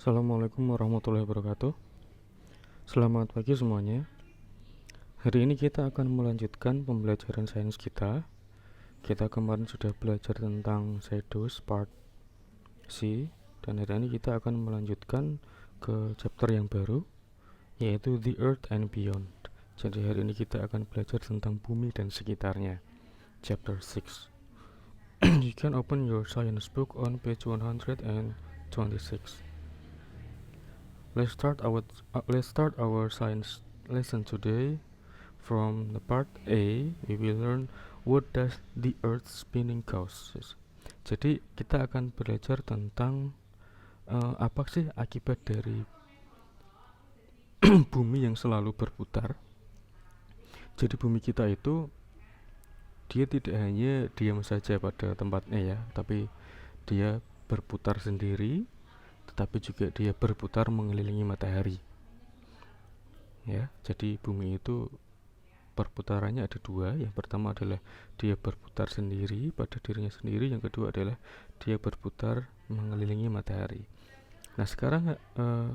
Assalamualaikum warahmatullahi wabarakatuh. Selamat pagi semuanya. Hari ini kita akan melanjutkan pembelajaran sains kita. Kita kemarin sudah belajar tentang shadows part C, dan hari ini kita akan melanjutkan ke chapter yang baru, yaitu The Earth and Beyond. Jadi hari ini kita akan belajar tentang bumi dan sekitarnya, chapter 6. You can open your science book on page 126. Let's start our science lesson today. From the part A, we will learn what does the Earth spinning causes. Jadi kita akan belajar tentang apa sih akibat dari bumi yang selalu berputar. Jadi bumi kita itu dia tidak hanya diam saja pada tempatnya ya, tapi dia berputar sendiri, tetapi juga dia berputar mengelilingi matahari. Ya, jadi bumi itu perputarannya ada dua. Yang pertama adalah dia berputar sendiri pada dirinya sendiri, yang kedua adalah dia berputar mengelilingi matahari. Nah sekarang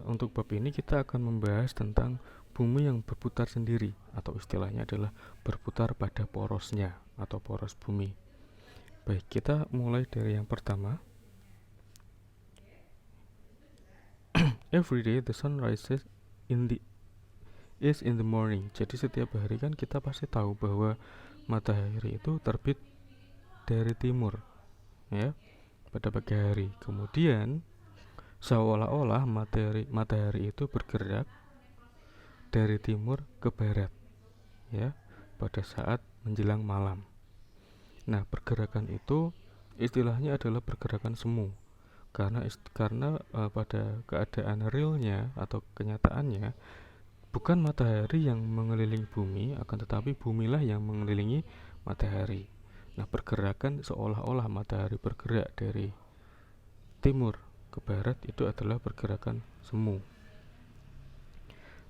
untuk bab ini kita akan membahas tentang bumi yang berputar sendiri, atau istilahnya adalah berputar pada porosnya atau poros bumi. Baik, kita mulai dari yang pertama. Every day the sun rises in the morning. Jadi setiap hari kan kita pasti tahu bahwa matahari itu terbit dari timur, ya, pada pagi hari. Kemudian seolah-olah matahari itu bergerak dari timur ke barat, ya, pada saat menjelang malam. Nah, pergerakan itu istilahnya adalah pergerakan semu, karena pada keadaan realnya atau kenyataannya bukan matahari yang mengelilingi bumi, akan tetapi bumilah yang mengelilingi matahari. Nah, pergerakan seolah-olah matahari bergerak dari timur ke barat itu adalah pergerakan semu.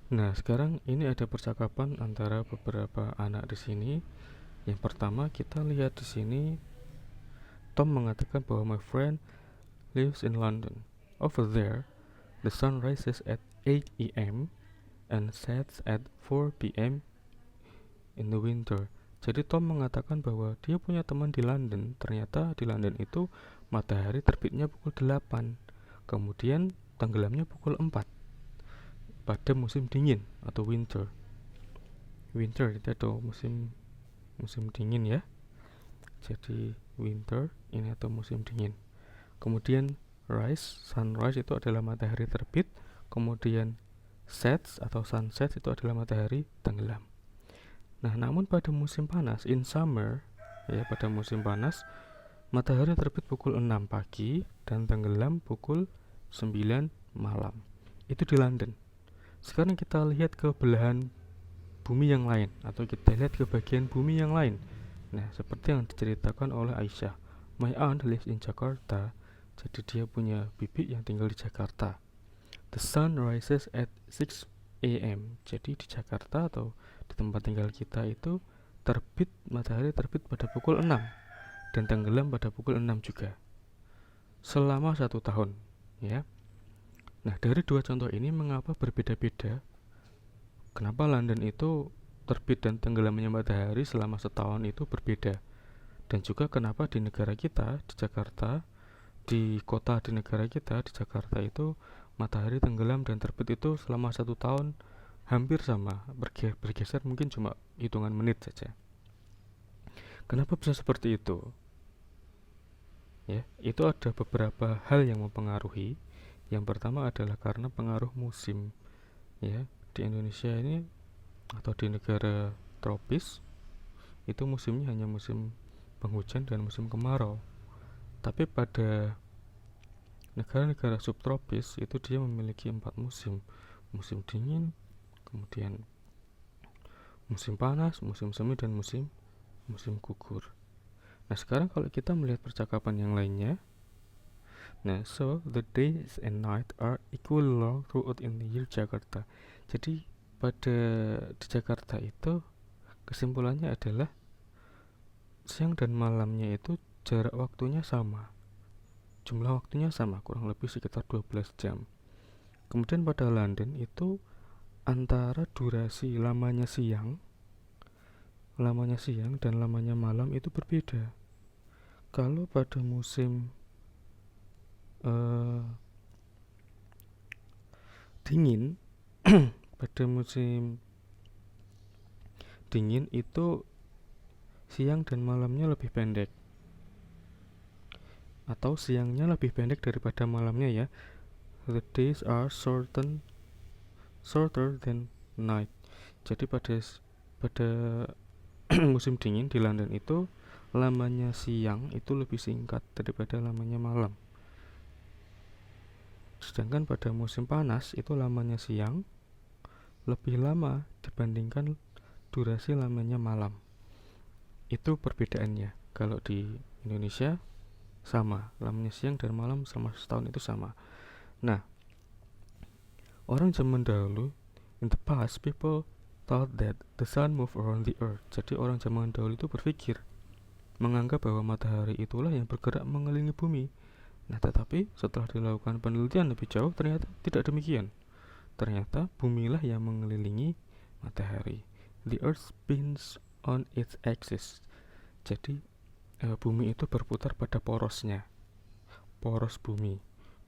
Nah, sekarang ini ada percakapan antara beberapa anak di sini. Yang pertama kita lihat di sini, Tom mengatakan bahwa my friend lives in London. Over there, the sun rises at 8 a.m. and sets at 4 p.m. in the winter. Jadi Tom mengatakan bahwa dia punya teman di London. Ternyata di London itu matahari terbitnya pukul 8, kemudian tenggelamnya pukul 4 pada musim dingin atau winter. Winter itu atau musim dingin ya. Jadi winter ini atau musim dingin. Kemudian sunrise itu adalah matahari terbit. Kemudian sets atau sunset itu adalah matahari tenggelam. Nah, namun pada musim panas, in summer, ya, pada musim panas, matahari terbit pukul 6 pagi dan tenggelam pukul 9 malam. Itu di London. Sekarang kita lihat ke belahan bumi yang lain, atau kita lihat ke bagian bumi yang lain. Nah, seperti yang diceritakan oleh Aisyah. My aunt lives in Jakarta. Jadi dia punya bibi yang tinggal di Jakarta. The sun rises at 6 a.m. Jadi di Jakarta atau di tempat tinggal kita itu matahari terbit pada pukul 6 dan tenggelam pada pukul 6 juga. Selama 1 tahun, ya. Nah, dari dua contoh ini mengapa berbeda-beda? Kenapa London itu terbit dan tenggelamnya matahari selama setahun itu berbeda? Dan juga kenapa di negara kita, di Jakarta, di negara kita, di Jakarta itu matahari tenggelam dan terbit itu selama 1 tahun hampir sama, bergeser mungkin cuma hitungan menit saja. Kenapa bisa seperti itu? Ya, itu ada beberapa hal yang mempengaruhi. Yang pertama adalah karena pengaruh musim. Ya, di Indonesia ini atau di negara tropis itu musimnya hanya musim penghujan dan musim kemarau. Tapi pada negara-negara subtropis itu dia memiliki 4 musim. Musim dingin, kemudian musim panas, musim semi, dan musim gugur. Nah, sekarang kalau kita melihat percakapan yang lainnya. Nah, so the days and night are equally long throughout in the year Jakarta. Jadi di Jakarta itu kesimpulannya adalah siang dan malamnya itu jarak waktunya sama. Jumlah waktunya sama, kurang lebih sekitar 12 jam. Kemudian pada London itu antara durasi lamanya siang dan lamanya malam itu berbeda. Kalau pada musim dingin pada musim dingin itu siang dan malamnya lebih pendek, atau siangnya lebih pendek daripada malamnya ya. The days are shorter than night. Jadi pada musim dingin di London itu lamanya siang itu lebih singkat daripada lamanya malam. Sedangkan pada musim panas itu lamanya siang lebih lama dibandingkan durasi lamanya malam. Itu perbedaannya. Kalau di Indonesia sama, lamanya siang dan malam selama setahun itu sama. Nah, orang zaman dahulu, in the past, people thought that the sun move around the earth. Jadi orang zaman dahulu itu berpikir, menganggap bahwa matahari itulah yang bergerak mengelilingi bumi. Nah, tetapi setelah dilakukan penelitian lebih jauh, ternyata tidak demikian. Ternyata bumilah yang mengelilingi matahari. The earth spins on its axis. Jadi bumi itu berputar pada porosnya, poros bumi.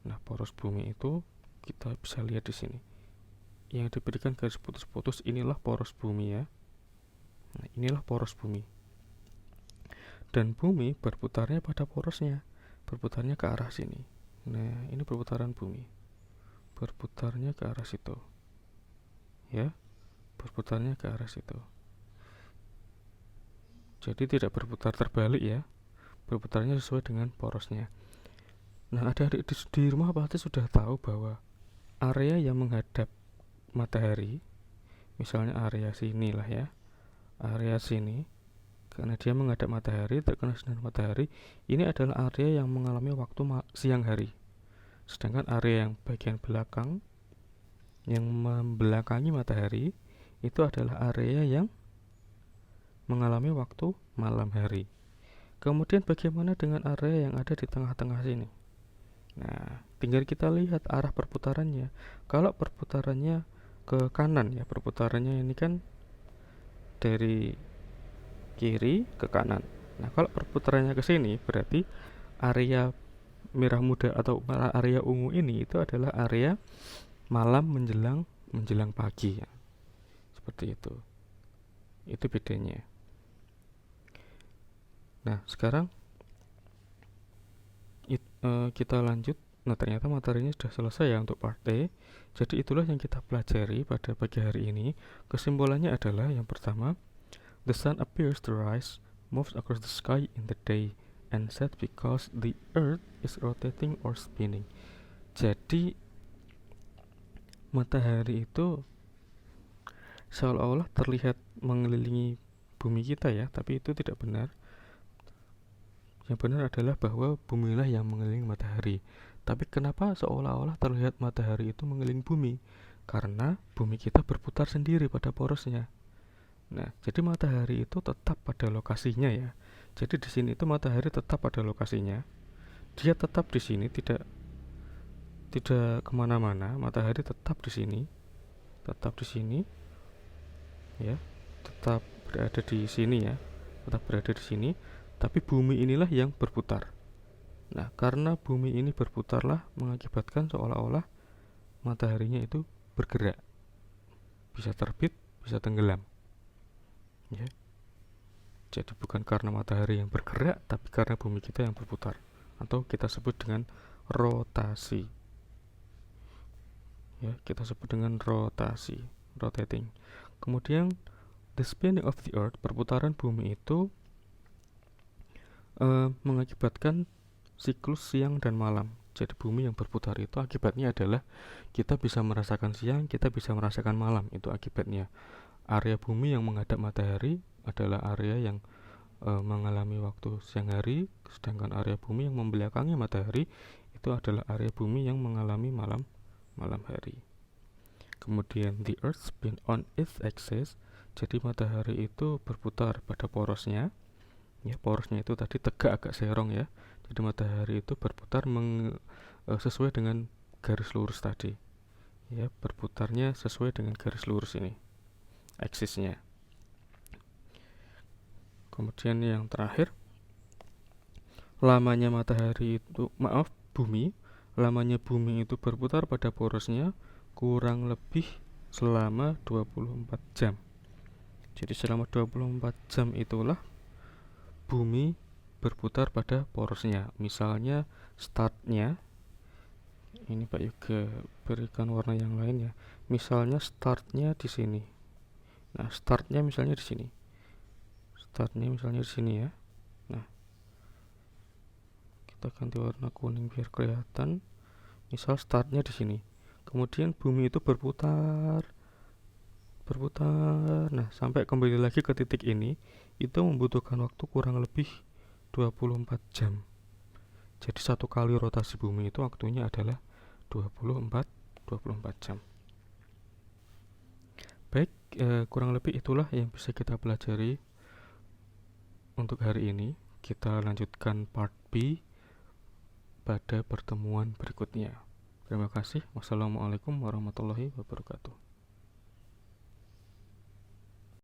Nah, poros bumi itu kita bisa lihat di sini. Yang diberikan garis putus-putus inilah poros bumi ya. Nah, inilah poros bumi. Dan bumi berputarnya pada porosnya, berputarnya ke arah sini. Nah, ini perputaran bumi, berputarnya ke arah situ. Ya, berputarnya ke arah situ. Jadi tidak berputar terbalik ya, berputarnya sesuai dengan porosnya. Nah, adik-adik di rumah pasti sudah tahu bahwa area yang menghadap matahari, misalnya area sini lah ya, area sini, karena dia menghadap matahari, terkena sinar matahari, ini adalah area yang mengalami waktu siang hari. Sedangkan area yang bagian belakang yang membelakangi matahari itu adalah area yang mengalami waktu malam hari. Kemudian bagaimana dengan area yang ada di tengah-tengah sini? Nah, tinggal kita lihat arah perputarannya. Kalau perputarannya ke kanan ya, perputarannya ini kan dari kiri ke kanan. Nah, kalau perputarannya ke sini berarti area merah muda atau area ungu ini itu adalah area malam menjelang pagi ya. Seperti itu. Itu bedanya. Nah, sekarang kita lanjut. Nah, ternyata materinya sudah selesai ya untuk part A. Jadi itulah yang kita pelajari pada pagi hari ini. Kesimpulannya adalah yang pertama, the sun appears to rise, moves across the sky in the day, and set because the earth is rotating or spinning. Jadi matahari itu seolah-olah terlihat mengelilingi bumi kita ya, tapi itu tidak benar. Yang benar adalah bahwa bumilah yang mengelilingi matahari. Tapi kenapa seolah-olah terlihat matahari itu mengelilingi bumi? Karena bumi kita berputar sendiri pada porosnya. Nah, jadi matahari itu tetap pada lokasinya ya. Jadi di sini itu matahari tetap pada lokasinya. Dia tetap di sini, tidak kemana-mana. Matahari tetap di sini, ya, tetap berada di sini ya, tetap berada di sini. Tapi bumi inilah yang berputar. Nah, karena bumi ini berputarlah mengakibatkan seolah-olah mataharinya itu bergerak, bisa terbit, bisa tenggelam. Ya. Jadi bukan karena matahari yang bergerak, tapi karena bumi kita yang berputar, atau kita sebut dengan rotasi. Ya, kita sebut dengan rotasi, rotating. Kemudian the spinning of the earth, perputaran bumi itu mengakibatkan siklus siang dan malam. Jadi bumi yang berputar itu akibatnya adalah kita bisa merasakan siang, kita bisa merasakan malam. Itu akibatnya. Area bumi yang menghadap matahari adalah area yang mengalami waktu siang hari, sedangkan area bumi yang membelakangi matahari itu adalah area bumi yang mengalami malam hari. Kemudian the earth spin on its axis. Jadi matahari itu berputar pada porosnya. Ya, porosnya itu tadi tegak agak serong ya. Jadi matahari itu berputar sesuai dengan garis lurus tadi. ya, berputarnya sesuai dengan garis lurus ini, aksisnya. Kemudian yang terakhir, lamanya bumi itu berputar pada porosnya kurang lebih selama 24 jam. Jadi selama 24 jam itulah bumi berputar pada porosnya. Misalnya startnya, ini Pak Yoga berikan warna yang lain ya. Misalnya startnya di sini. Nah, startnya misalnya di sini. Startnya misalnya di sini ya. Nah, kita ganti warna kuning biar kelihatan. Misal startnya di sini. Kemudian bumi itu berputar. Nah, sampai kembali lagi ke titik ini, itu membutuhkan waktu kurang lebih 24 jam. Jadi satu kali rotasi bumi itu waktunya adalah 24 jam. Baik, kurang lebih itulah yang bisa kita pelajari untuk hari ini. Kita lanjutkan part B pada pertemuan berikutnya. Terima kasih. Wassalamualaikum warahmatullahi wabarakatuh.